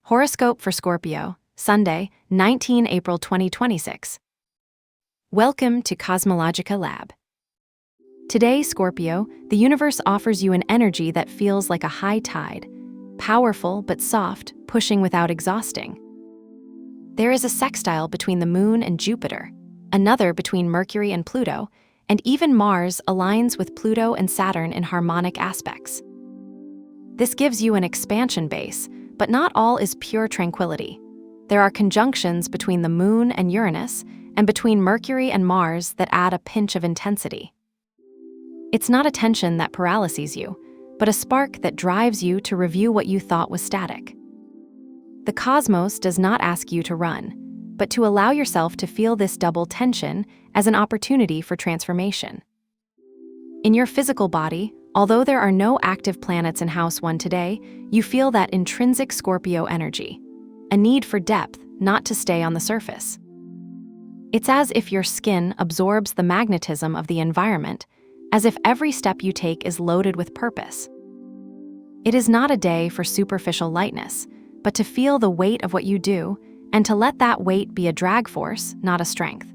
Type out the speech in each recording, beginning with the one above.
Horoscope for Scorpio, Sunday, 19 April 2026. Welcome to CosmologicaLab. Today, Scorpio, the universe offers you an energy that feels like a high tide, powerful but soft, pushing without exhausting. There is a sextile between the Moon and Jupiter, another between Mercury and Pluto, and even Mars aligns with Pluto and Saturn in harmonic aspects. This gives you an expansion base, but not all is pure tranquility. There are conjunctions between the Moon and Uranus, and between Mercury and Mars that add a pinch of intensity. It's not a tension that paralyzes you, but a spark that drives you to review what you thought was static. The cosmos does not ask you to run, but to allow yourself to feel this double tension as an opportunity for transformation. In your physical body, although there are no active planets in House 1 today, you feel that intrinsic Scorpio energy, a need for depth, not to stay on the surface. It's as if your skin absorbs the magnetism of the environment, as if every step you take is loaded with purpose. It is not a day for superficial lightness, but to feel the weight of what you do, and to let that weight be a drag force, not a strength.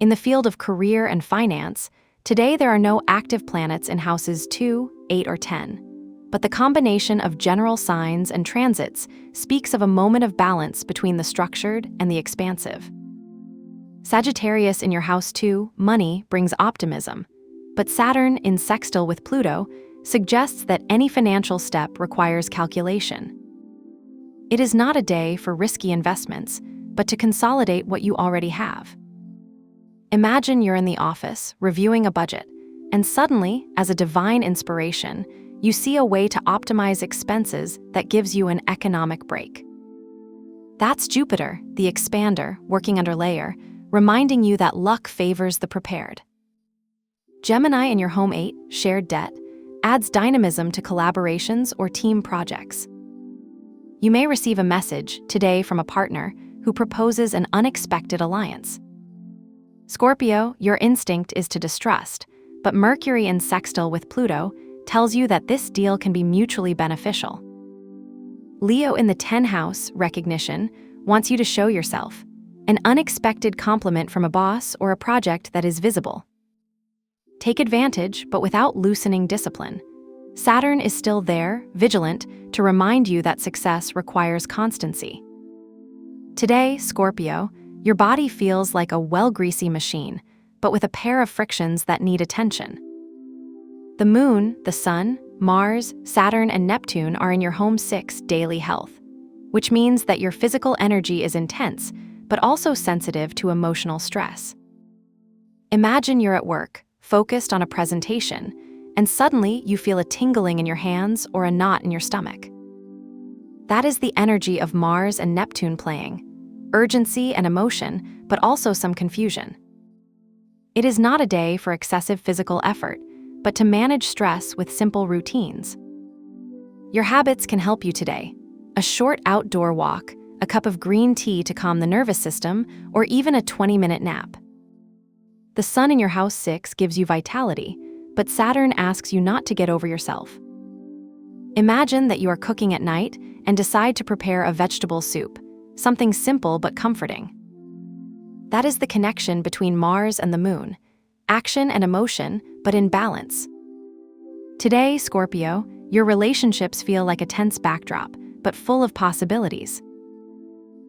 In the field of career and finance, today there are no active planets in houses 2, 8, or 10, but the combination of general signs and transits speaks of a moment of balance between the structured and the expansive. Sagittarius in your house 2, money, brings optimism, but Saturn in sextile with Pluto suggests that any financial step requires calculation. It is not a day for risky investments, but to consolidate what you already have. Imagine you're in the office, reviewing a budget, and suddenly, as a divine inspiration, you see a way to optimize expenses that gives you an economic break. That's Jupiter, the expander, working under layer, reminding you that luck favors the prepared. Gemini in your home 8, shared debt, adds dynamism to collaborations or team projects. You may receive a message today from a partner who proposes an unexpected alliance. Scorpio, your instinct is to distrust, but Mercury in sextile with Pluto tells you that this deal can be mutually beneficial. Leo in the 10th house, recognition, wants you to show yourself, an unexpected compliment from a boss or a project that is visible. Take advantage, but without loosening discipline. Saturn is still there, vigilant, to remind you that success requires constancy. Today, Scorpio, your body feels like a well-greasy machine, but with a pair of frictions that need attention. The Moon, the Sun, Mars, Saturn, and Neptune are in your home 6 daily health, which means that your physical energy is intense, but also sensitive to emotional stress. Imagine you're at work, focused on a presentation, and suddenly you feel a tingling in your hands or a knot in your stomach. That is the energy of Mars and Neptune playing. Urgency and emotion, but also some confusion. It is not a day for excessive physical effort, but to manage stress with simple routines. Your habits can help you today. A short outdoor walk, a cup of green tea to calm the nervous system, or even a 20-minute nap. The Sun in your house 6 gives you vitality, but Saturn asks you not to get over yourself. Imagine that you are cooking at night and decide to prepare a vegetable soup, something simple but comforting. That is the connection between Mars and the Moon, action and emotion, but in balance. Today, Scorpio, your relationships feel like a tense backdrop, but full of possibilities.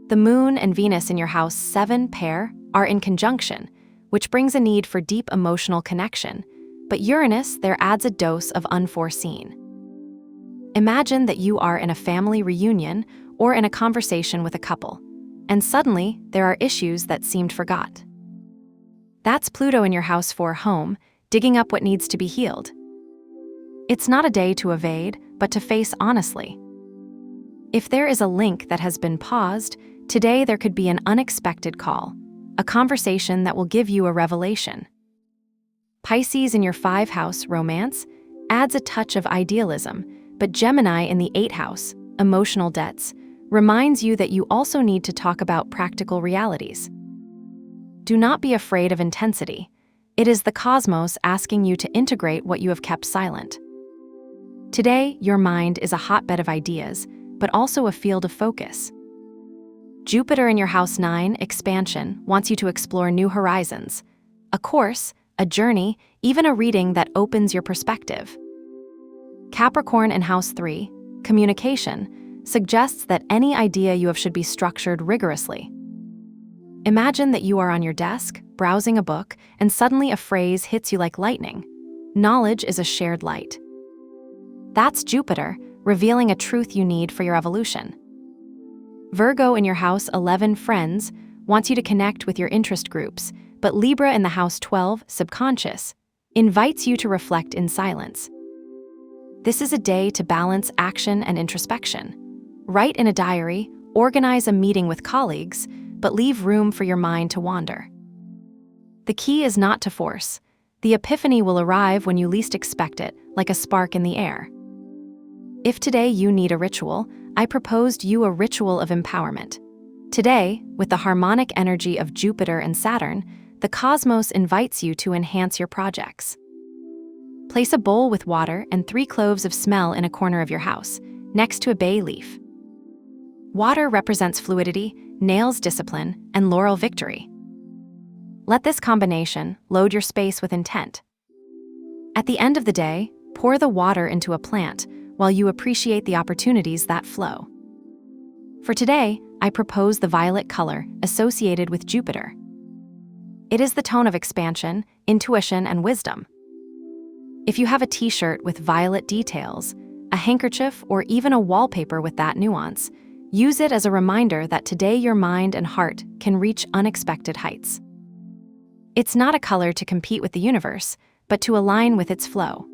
The Moon and Venus in your house 7 pair are in conjunction, which brings a need for deep emotional connection, but Uranus there adds a dose of unforeseen. Imagine that you are in a family reunion or in a conversation with a couple, and suddenly there are issues that seemed forgot. That's Pluto in your house 4 home, digging up what needs to be healed. It's not a day to evade, but to face honestly. If there is a link that has been paused, today there could be an unexpected call, a conversation that will give you a revelation. Pisces in your 5th house, romance, adds a touch of idealism, but Gemini in the 8th house, emotional debts, reminds you that you also need to talk about practical realities. Do not be afraid of intensity. It is the cosmos asking you to integrate what you have kept silent. Today, your mind is a hotbed of ideas, but also a field of focus. Jupiter in your house 9, expansion, wants you to explore new horizons. A course, a journey, even a reading that opens your perspective. Capricorn in house 3, communication, suggests that any idea you have should be structured rigorously. Imagine that you are on your desk, browsing a book, and suddenly a phrase hits you like lightning. Knowledge is a shared light. That's Jupiter, revealing a truth you need for your evolution. Virgo in your house 11, friends, wants you to connect with your interest groups, but Libra in the house 12, subconscious, invites you to reflect in silence. This is a day to balance action and introspection. Write in a diary, organize a meeting with colleagues, but leave room for your mind to wander. The key is not to force. The epiphany will arrive when you least expect it, like a spark in the air. If today you need a ritual, I proposed you a ritual of empowerment. Today, with the harmonic energy of Jupiter and Saturn, the cosmos invites you to enhance your projects. Place a bowl with water and 3 cloves of smell in a corner of your house, next to a bay leaf. Water represents fluidity, nails discipline, and laurel victory. Let this combination load your space with intent. At the end of the day, pour the water into a plant while you appreciate the opportunities that flow. For today, I propose the violet color associated with Jupiter. It is the tone of expansion, intuition, and wisdom. If you have a t-shirt with violet details, a handkerchief, or even a wallpaper with that nuance, use it as a reminder that today your mind and heart can reach unexpected heights. It's not a color to compete with the universe, but to align with its flow.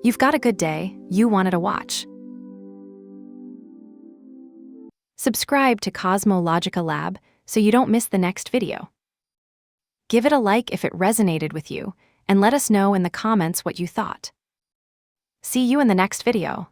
You've got a good day, you wanted to watch. Subscribe to CosmologicaLab so you don't miss the next video. Give it a like if it resonated with you, and let us know in the comments what you thought. See you in the next video.